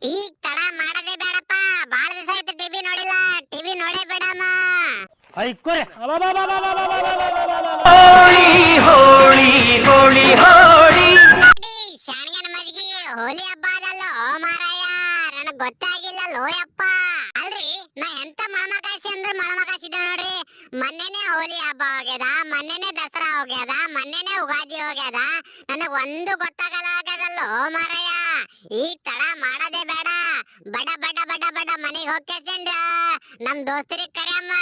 ಈಗ ತಡ ಮಾಡದೆ ಬೇಡಪ್ಪ. ಬಾಳ ದಿವಸ ಆಯ್ತು ಟಿವಿ ನೋಡಿಲ್ಲ. ಟಿವಿ ನೋಡೇ ಬೇಡಮ್ಮ. ಐಕೋರೆ ಹೋಳಿ ಹೋಳಿ ಹೋಳಿ ಶಾಣಗನ ಮಜ್ಗಿ ಹೋಲಿ ಹಬ್ಬ ಅದಲ್ಲ ಮಾರಾಯ. ನನಗ್ ಗೊತ್ತಾಗಿಲ್ಲ ಲೋಯಪ್ಪ. ಅಲ್ರಿ ನಾ ಎಂತ ಮಳಮಕಾಸಿ ಅಂದ್ರೆ ಮಳಮಕಾಸಿದ್ದ ನೋಡ್ರಿ. ಮೊನ್ನೆನೆ ಹೋಲಿ ಹಬ್ಬ ಹೋಗ್ಯದ, ಮೊನ್ನೆನೆ ದಸರಾ ಹೋಗ್ಯದ, ಮೊನ್ನೆನೆ ಉಗಾದಿ ಹೋಗ್ಯದ. ನನಗ್ ಒಂದು ಗೊತ್ತಾಗಲ್ಲ ಮಾರಾಯ. ಈಗ ತಡ ಮಾಡದೆ ಬೇಡ. ಬಡ ಬಡ ಬಡ ಬಡ ಮನೆಗೆ ಹೋಗ್ಕೆಸಿಂದ ನಮ್ ದೋಸ್ತರಿಗೆ ಕರೆಯಮ್ಮ.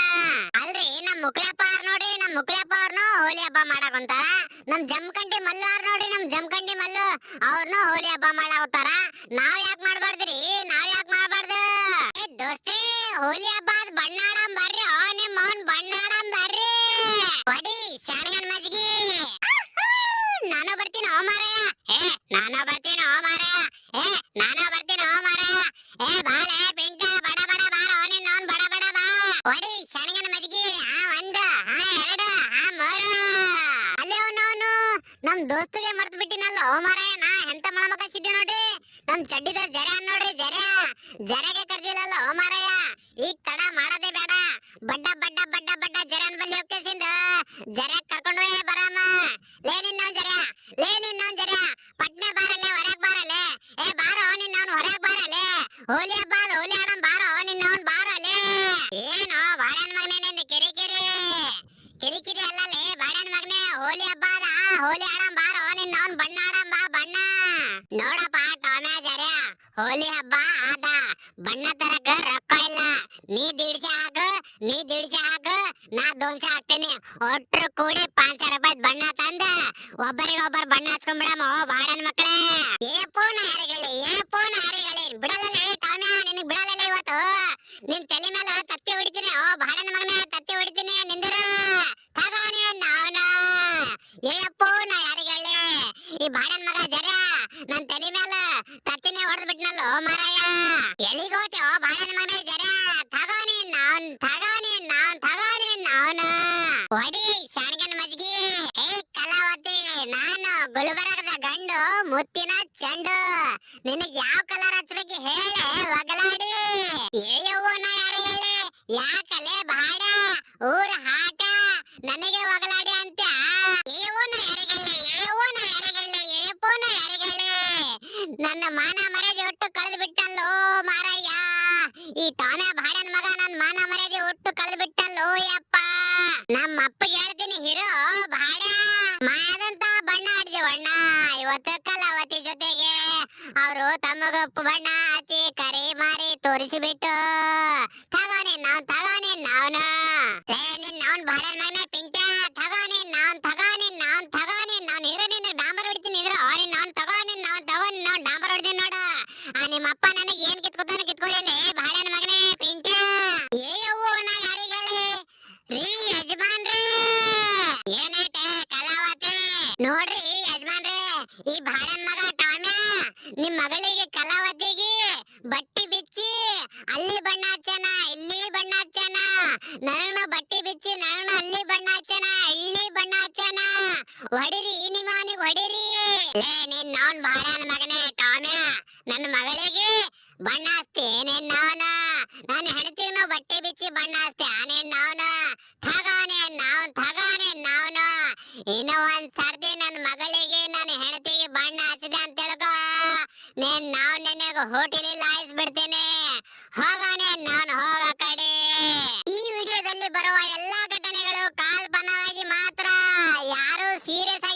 ಅಲ್ರಿ ನಮ್ ಮುಕ್ಳಪ್ಪ ನೋಡ್ರಿ, ನಮ್ ಮುಕ್ಳಪ್ಪ ಅವ್ರನು ಹೋಲಿ ಹಬ್ಬ ಮಾಡಕ್ ಹೊಂತಾರ. ನಮ್ ಜಮಖಂಡಿ ಮಲ್ಲು ಅವ್ರ ನೋಡ್ರಿ, ನಮ್ ಜಮಖಂಡಿ ಮಲ್ಲು ಅವ್ರನು ಹೋಲಿ ಹಬ್ಬ ಮಾಡಾಕತ್ತಾರ. ನಾವ್ ಯಾಕೆ ಮಾಡ್ಬಾರ್ದ್ರಿ? ನಾವ್ ಯಾಕೆ ಮಾಡ್ಬಾರ್ದು? ಏ ದೋಸ್ತಿ, ಹೋಲಿ ಹಬ್ಬ ಅದ್ ಬಣ್ಣ ಆಡಂ ಬರ್ರಿ. ನಿಮ್ಮ ಅವನ್ ಬಣ್ಣ ಆಡಂ ಬರ್ರಿ. ಹೊಡಿ ಶಾಣಗನ್ ಮಜ್ಗಿ. ನಾನು ಬರ್ತೀನಿ ಓ ಮಾರಾಯ. ನಾನು ಬರ್ತೀನಿ ಓ ಮಾರಾಯ. ನಾನು ಬರ್ತೀನಿ ಓ ಮಾರಾಯ. ಬಾಲೆ ಪಿಂಕ ಬಡ ಬಡ ಬಾರ ನಿನ್ನ ಅವನ್ ಬಡ ಬಡ ಬಾ. ಹೊಡಿ ಶಾಣಗನ್ ಮಜ್ಗಿ. ಒಂದು ಎರಡು ಮೂರು. ಅಲ್ಲೇ ಅವನು ನಮ್ ದೋಸ್ತಿಗೆ ಮರ್ತು ಬಿಟ್ಟಿನಲ್ಲ ಓ ಮಾರಾಯ. ನಾ ಎಂತ ಮಳಮಕಾಸಿದ್ದೆ ನೋಡ್ರಿ. ನಮ್ ಚಡ್ಡಿದ ಜರ ನೋಡ್ರಿ, ಜರಗೆ ಕರ್ದಿಲ್ಲಲ್ಲ ಓ ಮಾರಾಯ. ಈಗ ತಡ ಮಾಡದೆ ಬೇಡ. ಬಡ್ಡ ಬಡ್ಡ ಬಡ್ಡ ಬಡ್ಡ ಜರನ್ ಬಲ್ಲಿ ಹೋಗ್ಕೆಸಿಂದ ಜರ ಕರ್ಕೊಂಡು ಹೋಯ್ ಬರಮ್ಮ. ಲೇ ನಿನ್ನವನ್ ಜರ ಪಟ್ನೆ ಬಾರಲ್ಲೇ, ಹೊರಗ್ ಬಾರಲ್ಲೇ. ಬಾರೋ ನಿನ್ನವನ್ ಹೊರಗ್ ಬಾರಲ್ಲೇ. ಹೋಲಿ ಹಬ್ಬ ಅದು, ಹೋಲಿ ಆಡಂ ಬಾರೋ ನಿನ್ನವನ್ ಬಾರಲ್ಲೇ. ಏನೋ ಬಾಡನ್ ಮಗನೇ ನಿಂದ ಕಿರಿಕಿರಿ ಅಲ್ಲಲೇ ಬಾಡನ್ ಮಗನೇ. ಹೋಲಿ ಹಬ್ಬ ಅದ, ಹೋಲಿ ಆಡಂ ಬಾರೋ ನಿನ್ನವನ್ ಬಣ್ಣ ಆಡಂ ಬಾ ಬಣ್ಣ. ನೋಡಪ್ಪ ಟೊಮ್ಯಾ ಜರ, ಹೋಲಿ ಹಬ್ಬ ಆದ, ಬಣ್ಣ ತರಕ ರೊಕ್ಕ ಇಲ್ಲ. ನೀ 150 ಹಾಕು, ನಾ 200 ಹಾಕ್ತೇನೆ. ಒಟ್ರು ಕೂಡಿ 500 ರೂಪಾಯಿ ಬಣ್ಣ ತಂದ ಒಬ್ಬರಿಗೊಬ್ಬರು ಬಣ್ಣ ಹಚ್ಕೊಂಡ್ಬಿಡಮ್ಮ. ಬಾಡನ್ ಮಕ್ಕಳೇ, ಏಪೋನ ಹರಿಗಳಿ ಬಿಡಲೇ ಟೊಮ್ಯಾ. ನಿನಗ್ ಬಿಡಲೇ ಇವತ್ತು. ನಿನ್ ತಲೆ ಮೇಲೆ ತತ್ತಿ ಹೊಡಿತೀನಿ ಓ ಬಾಡನ್ ಮಗನೇ, ತತ್ತಿ ಹೊಡಿತೀನಿ. ನಿಂದಿರ ತಗೋನಿ ನಾನು. ಏಪೋನ ಹರಿಗಳಿ ಈ ಬಾಡನ್ ಮಗ ಜರ ನನ್ ತಲೆ ಮೇಲೆ ತತ್ತಿನೇ ಹೊಡೆದ್ ಬಿಟ್ನಲ್ಲ ಮಾರಾಯ. ಎಲ್ಲಿಗೋಚೋ ಬಾಡನ್ ಮಗನೇ ಜರ ತಗೋನಿ ನಾನು. ಹೊಡಿ ಶಾಣಗನ್ ಮಜ್ಗಿ. ಕಲಾವತಿ, ನಾನು ಗುಲ್ಬರ್ಗದ ಗಂಡು, ಮುತ್ತಿನ ಚೆಂಡು. ನಿನಗ್ ಯಾವ ಕಲರ್ ಹಚ್ಬೇಕು ಹೇಳೆ ಒಗಲಾಡಿ. ಏಯವ್ವನ ಯಾರು ಹೇಳಿ, ಯಾಕಲೆ ಬಾಡ ಊರ ಹಾಟ ನನಗೆ ಒಗಲಾಡಿ ಅಂತ. ಏವೋನ ಯಾರಿಗಳ್ಳಿ ನನ್ನ ಮಾನ ಮರ್ಯಾದೆ ಒಟ್ಟು ಕಳೆದು ಬಿಟ್ಟಲ್ಲೋ ಮಾರಯ್ಯ. ಈ ಟೊಮ್ಯಾ ಬಾಡನ್ ಮಗ ನನ್ ಮಾನ ಮರ್ಯಾದೆ ಒಟ್ಟು ಕಳೆದು ಬಿಟ್ಟಲ್ಲೋ ಯಪ್ಪ. ನಮ್ಮ ಅಪ್ಪಗೆ ಹೇಳ್ತೀನಿ, ಹಿರೋ ಬಾಡ ಮಾದಂತ ಬಣ್ಣ ಆಡಿದೆವಣ್ಣ ಇವತ್ತು ಕಲಾವತಿ ಜೊತೆಗೆ. ಅವರು ತಮ್ಮಗೊಪ್ಪು ಬಣ್ಣ ಹಚ್ಚಿ ಕರಿ ಮಾರಿ ತೋರಿಸಿಬಿಟ್ಟು ತಗೋನಿ ನಾವ್ನು. ನಿನ್ನವನ್ ಬಾಡನ್ ಮಗನೇ ಪಿಂಟ, ತಗೋನಿ ನಾನ್ ಇರೋ ನಿನ್ನ ಡಾಂಬರ್ ಹೊಡಿತೀನಿ. ಇದ್ರ ನಿನ್ನವನ್ ತಗೋನಿ ನಾನ್ ಡಾಂಬರ್ ಹೊಡಿತೀನಿ ನೋಡು. ನಿಮ್ಮಪ್ಪ ನನಗೆ ಏನ್ ಕಿತ್ಕೊಳ್ಳಿ ಬಾಡನ್ ಮಗನೇ ಪಿಂಟ. ಏಯವ್ವೋ ನಾ ಯಾರಿಗಳಿ ರೀ ಯಜಮಾನ್ರಿ. ಏನೈತೆ ಕಲಾವತಿ? ನೋಡ್ರಿ ಯಜಮಾನ್ರಿ, ಈ ಬಾಡನ್ ಮಗ ಟೊಮ್ಯಾ ನಿಮ್ ಮಗಳಿಗೆ ಕಲಾವತಿಗೆ ಬಟ್ಟಿ ಬಿಚ್ಚಿ ಅಲ್ಲಿ ಬಣ್ಣ ಹಚ್ಚನ, ಇಲ್ಲಿ ಬಣ್ಣ ಹಚ್ಚನ. ನಾನು ಬಟ್ಟಿ ಬಿಚ್ಚಿ ನಾನು ಅಲ್ಲಿ ಬಣ್ಣ ಹಚ್ಚನ, ಇಲ್ಲಿ ಬಣ್ಣ ಹಚ್ಚನ. ಹೊಡಿರಿ ನಿಮ್ಮವನಿಗೆ ಹೊಡಿರಿ. ನಿನ್ನವನ್ ಬಾಡನ್ ಮಗನೇ ಟೊಮ್ಯಾ, ನನ್ನ ಮಗಳಿಗೆ ಬಣ್ಣ ಹಚ್ತಿ ನಿನ್ನವನ. ನನ್ನ ಹೆಂಡತಿಗೂ ಬಟ್ಟೆ ಬಿಚ್ಚಿ ಬಣ್ಣ ಹಚ್ತಿ ನಿನ್ನವನ. ತಗೋನೆ ನಾವ್ನು. ಇನ್ನು ಒಂದ್ ಸರ್ದಿ ನನ್ನ ಮಗಳಿಗೆ ನನ್ನ ಹೆಂಡತಿಗೆ ಬಣ್ಣ ಹಚ್ಚಿದೆ ಅಂತ ತಿಳ್ಕೊ, ನಾವು ನಿನಗೆ ಹೋಟೆಲಿಲ್ಲ ಹಾಯಿಸ್ಬಿಡ್ತೇನೆ. ಹೋಗೋನೆ ನಾನು, ಹೋಗ ಕಡೆ. ಈ ವಿಡಿಯೋದಲ್ಲಿ ಬರುವ ಎಲ್ಲಾ ಘಟನೆಗಳು ಕಾಲ್ಪನವಾಗಿ ಮಾತ್ರ. ಯಾರು ಸೀರಿಯಸ್